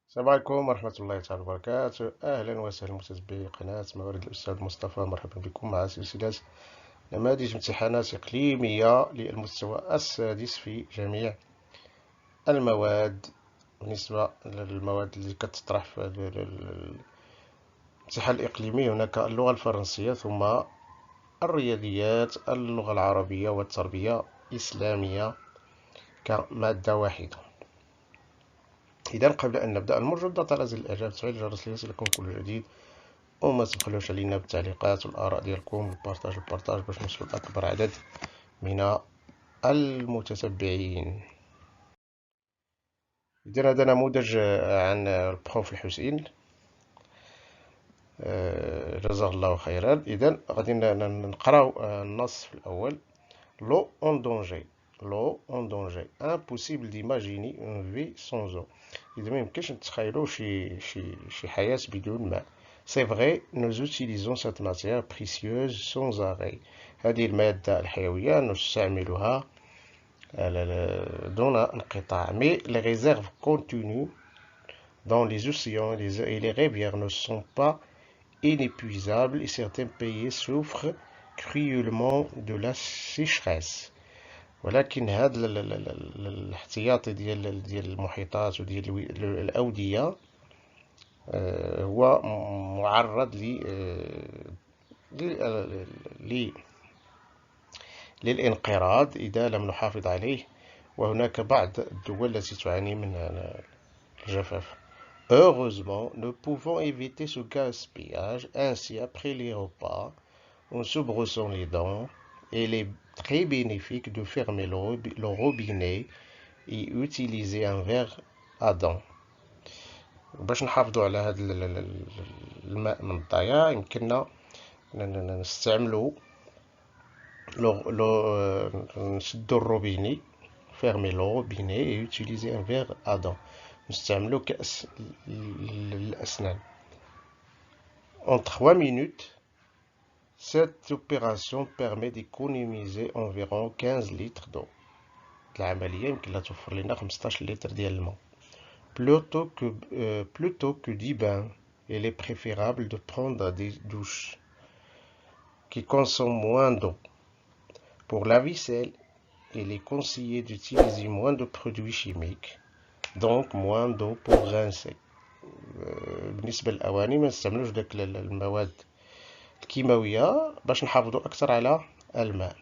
السلام عليكم ورحمة الله تعالى وبركاته. أهلا وسهلا متابعي قناة موارد الأستاذ مصطفى، مرحبا بكم مع سلسلة نماذج امتحانات إقليمية للمستوى السادس في جميع المواد. بالنسبة للمواد اللي كتطرح في الامتحان الإقليمي هناك اللغة الفرنسية، ثم الرياضيات، اللغة العربية والتربية الإسلامية كمادة واحدة. إذا قبل أن نبدأ المجدد على زر الإعجاب وتفعيل الجرس ليصلكم كل جديد، وما تبخلوش علينا بالتعليقات والآراء ديالكم والبارطاج باش نوصلوا لأكبر عدد من المتتبعين. إذا هذا نموذج عن البروف الحسين، جزاه الله خيرا. إذا غادي نقراو النص في الأول. L'eau en danger. L'eau en danger. Impossible d'imaginer une vie sans eau. إذا ما يمكنش نتخيلوا شي حياة بدون ماء. C'est vrai, nous utilisons cette matière précieuse sans arrêt. هذه المادة الحيوية نستعملها دون انقطاع. Mais les réserves contenues dans les océans et les rivières ne sont pas inépuisables et certains pays souffrent cruellement de la sécheresse. ولكن هذا الاحتياطي ديال المحيطات وديال الأودية هو معرض للانقراض إذا لم نحافظ عليه، وهناك بعض الدول التي تعاني من الجفاف. Heureusement, nous pouvons éviter ce gaspillage. Ainsi, après les repas, en se brossant les dents, il est très bénéfique de fermer le robinet et utiliser un verre à dents. باش نحافظوا على هذا الماء من الضياع يمكننا نستعملوا نسدوا الروبيني، fermer le robinet et utiliser un verre à dents. نستعملوا كأس للأسنان. En 3 minutes, cette opération permet d'économiser environ 15 litres d'eau. العملية يمكن لها توفر لنا 15 لتر ديال الماء. Plutôt que 10 bains, il est préférable de prendre des douches qui consomment moins d'eau. Pour la vaisselle, il est conseillé d'utiliser moins de produits chimiques, donc moins d'eau pour rincer. بالنسبة للأواني ما نستعملوش داك المواد الكيماوية باش نحافظوا أكثر على الماء،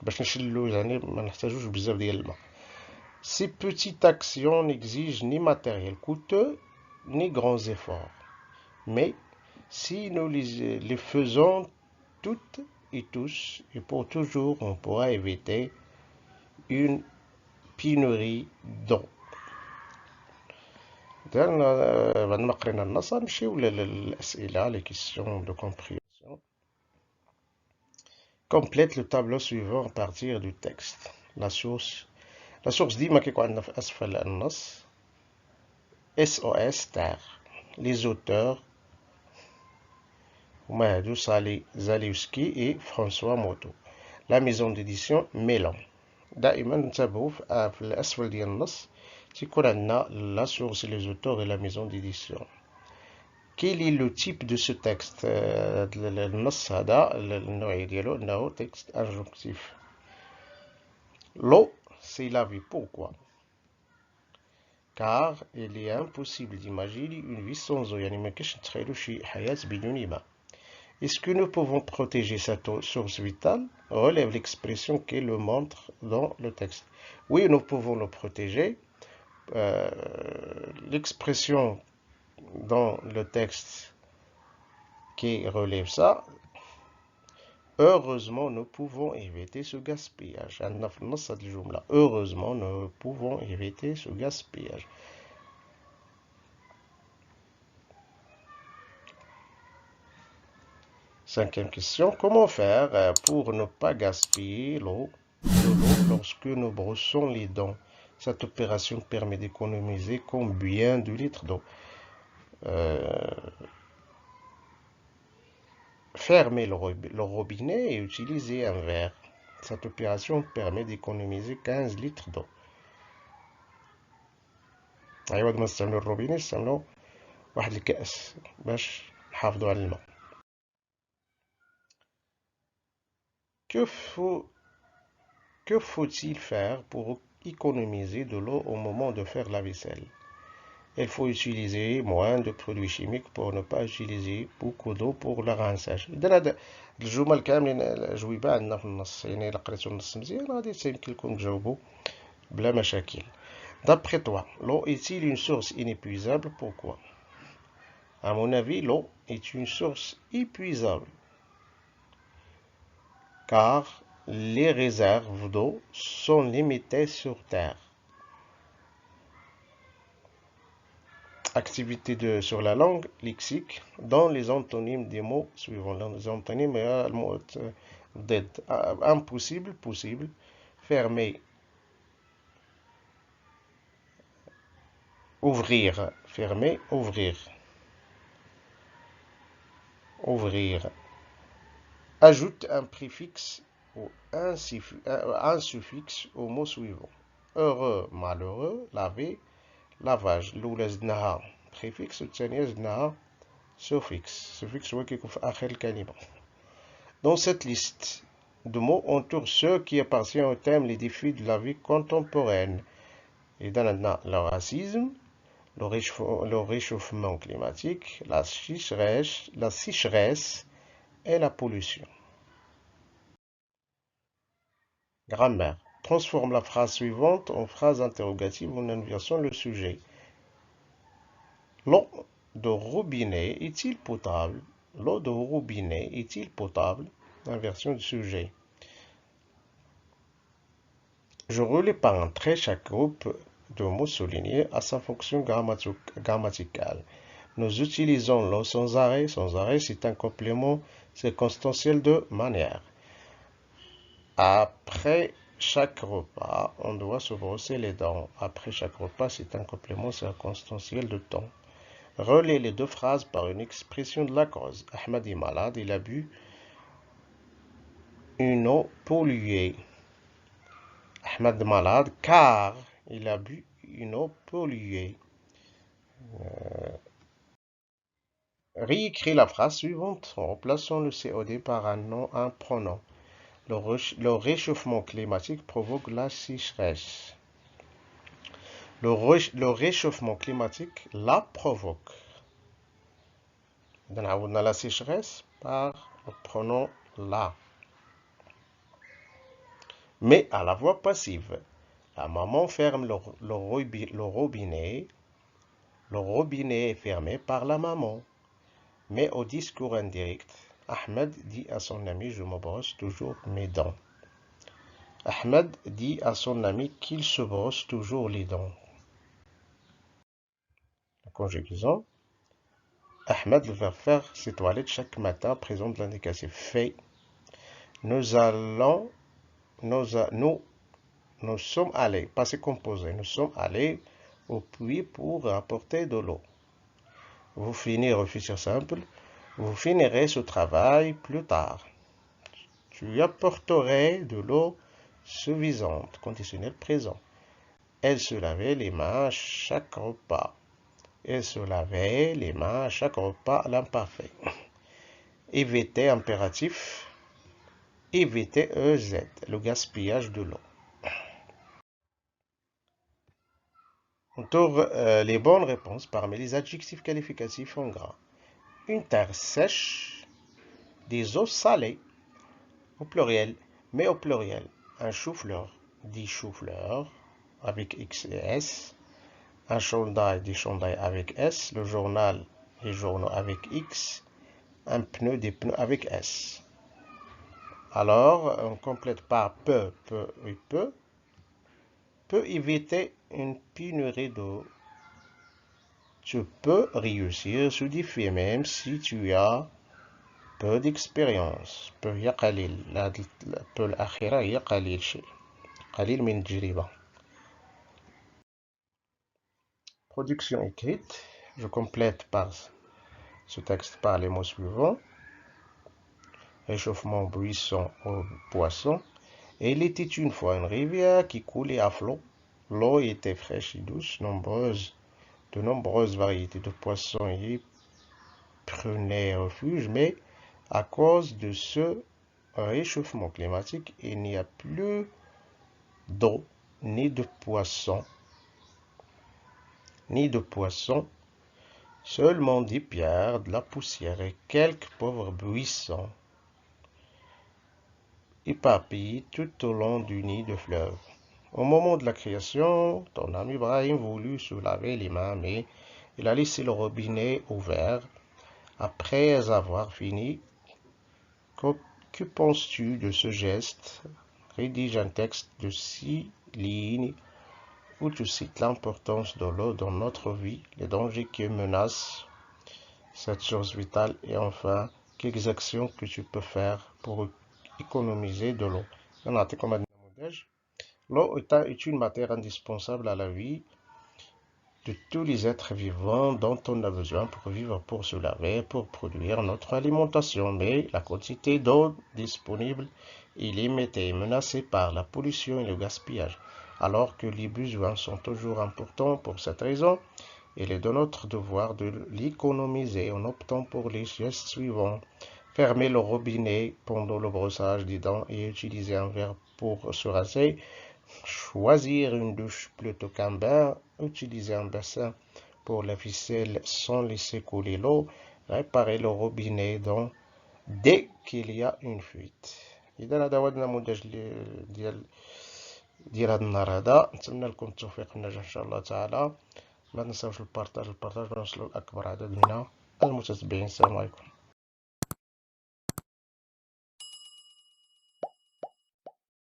باش نشلو يعني ما نحتاجوش بزاف ديال الماء. Ces petites actions n'exigent ni matériel coûteux ni grands efforts. Mais si nous les faisons toutes et tous, et pour toujours, on pourra éviter une pénurie d'eau. بعد ما قرينا النص نمشيو للأسئلة les questions de compréhension. Complète le tableau suivant à partir du texte. La source ديما كيكون عندنا في أسفل النص SOS تاع les auteurs هما هادو سالي زاليوسكي et François Moto. La maison d'édition Mélan. دائما نتابعو في الأسفل ديال النص تيكون عندنا la source, les auteurs et la maison d'édition. Quel est le type de ce texte؟ النص هذا النوعية ديالو أنه texte injonctif. L'eau, c'est la vie. Pourquoi? Car il est impossible d'imaginer une vie sans eau. يعني ما كاينش نتخيلوا شي حياة بدون ماء. Est-ce que nous pouvons protéger cette source vitale? Relève l'expression qui le montre dans le texte. Oui, nous pouvons le protéger. L'expression dans le texte qui relève ça. Heureusement, nous pouvons éviter ce gaspillage. Heureusement, nous pouvons éviter ce gaspillage. Cinquième question. Comment faire pour ne pas gaspiller de l'eau lorsque nous brossons les dents? Cette opération permet d'économiser combien de litres d'eau? Fermer le robinet et utiliser un verre. Cette opération permet d'économiser 15 litres d'eau. أيوا قبل ما نستعملو الروبيني نستعملو واحد الكأس باش نحافظو على الماء. Que faut Que faut-il faire pour économiser de l'eau au moment de faire la vaisselle? Il faut utiliser moins de produits chimiques pour ne pas utiliser beaucoup d'eau pour le rinçage. إذا هاد الجمل كاملين الأجوبة عندنا في النص، يعني إلا قريتو النص مزيان غادي يمكن لكم تجاوبوا بلا مشاكل. D'après toi, l'eau est-il une source inépuisable? Pourquoi? À mon avis, l'eau est une source épuisable, car les réserves d'eau sont limitées sur Terre. Activité sur la langue lexique dans les antonymes des mots suivants. Les antonymes, le mot d'être impossible, possible, fermer, ouvrir, fermer, ouvrir, ouvrir. Ajoute un préfixe ou un suffixe au mot suivant. Heureux, malheureux, laver, lavage. الأولى زدناها préfixe والثانية زدناها suffixe. Suffixe هو كيكون في آخر الكلمة. Dans cette liste de mots, on trouve ceux qui appartiennent au thème les défis de la vie contemporaine. Et dans le racisme, le réchauffement climatique, la sécheresse et la pollution. Grammaire. Transforme la phrase suivante en phrase interrogative en inversant le sujet. L'eau de robinet est-il potable? L'eau de robinet est-il potable? Inversion du sujet. Je relie par un trait chaque groupe de mots soulignés à sa fonction grammaticale. Nous utilisons l'eau sans arrêt. Sans arrêt, c'est un complément circonstanciel de manière. Après chaque repas, on doit se brosser les dents. Après chaque repas, c'est un complément circonstanciel de temps. Relie les deux phrases par une expression de la cause. Ahmed est malade, il a bu une eau polluée. Ahmed est malade car il a bu une eau polluée. Réécris la phrase suivante en remplaçant le COD par un pronom. Le réchauffement climatique provoque la sécheresse. Le réchauffement climatique la provoque. On a la sécheresse par le pronom la. Mais à la voix passive. La maman ferme le robinet. Le robinet est fermé par la maman. Mais au discours indirect, Ahmed dit à son ami, je me brosse toujours mes dents. Ahmed dit à son ami qu'il se brosse toujours les dents. La conjugaison. Ahmed va faire ses toilettes chaque matin, présente l'indicatif fait. Nous sommes allés, passé composé, nous sommes allés au puits pour apporter de l'eau. Vous finirez au futur simple. Vous finirez ce travail plus tard. Tu apporterais de l'eau suffisante. Conditionnel présent. Elle se lavait les mains à chaque repas. Elle se lavait les mains à chaque repas à l'imparfait. Éviter impératif. Éviter EZ. Le gaspillage de l'eau. On trouve les bonnes réponses parmi les adjectifs qualificatifs en gras. Une terre sèche, des eaux salées, au pluriel, mais au pluriel. Un chou-fleur, des choux-fleurs, avec X et S. Un chandail, des chandails avec S. Le journal, les journaux avec X. Un pneu, des pneus avec S. Alors, on complète par peut et peut. Peut éviter une pénurie d'eau. Tu peux réussir ce défi même si tu as peu d'expérience. peu هي قليل. peu الأخيرة هي قليل شيء. قليل من التجربة. Production écrite. Je complète par ce texte par les mots suivants. Réchauffement buisson au poisson. Et il était une fois une rivière qui coulait à flot. L'eau était fraîche et douce, nombreuse de nombreuses variétés de poissons y prenaient refuge, mais à cause de ce réchauffement climatique, il n'y a plus d'eau, ni de poissons, seulement des pierres, de la poussière et quelques pauvres buissons éparpillés tout au long du nid de fleuve. Au moment de la création, ton ami Ibrahim voulut se laver les mains, mais il a laissé le robinet ouvert. Après avoir fini, que penses-tu de ce geste? Rédige un texte de 6 lignes où tu cites l'importance de l'eau dans notre vie, les dangers qui menacent cette source vitale et enfin quelques actions que tu peux faire pour économiser de l'eau. L'eau est une matière indispensable à la vie de tous les êtres vivants dont on a besoin pour vivre, pour se laver, pour produire notre alimentation. Mais la quantité d'eau disponible est limitée et menacée par la pollution et le gaspillage. Alors que les besoins sont toujours importants pour cette raison, il est de notre devoir de l'économiser en optant pour les gestes suivants. Fermer le robinet pendant le brossage des dents et utiliser un verre pour se raser. Choisir une douche plutôt qu'un bain. Utiliser un bassin pour la ficelle sans laisser couler l'eau. Réparer le robinet dès qu'il y a une fuite. إذا هذا هو النموذج ديال هذا النهار هذا. نتمنى لكم التوفيق والنجاح إن شاء الله تعالى. ما تنساوش البارطاج باش نوصلوا لأكبر عدد من المتتبعين. السلام عليكم.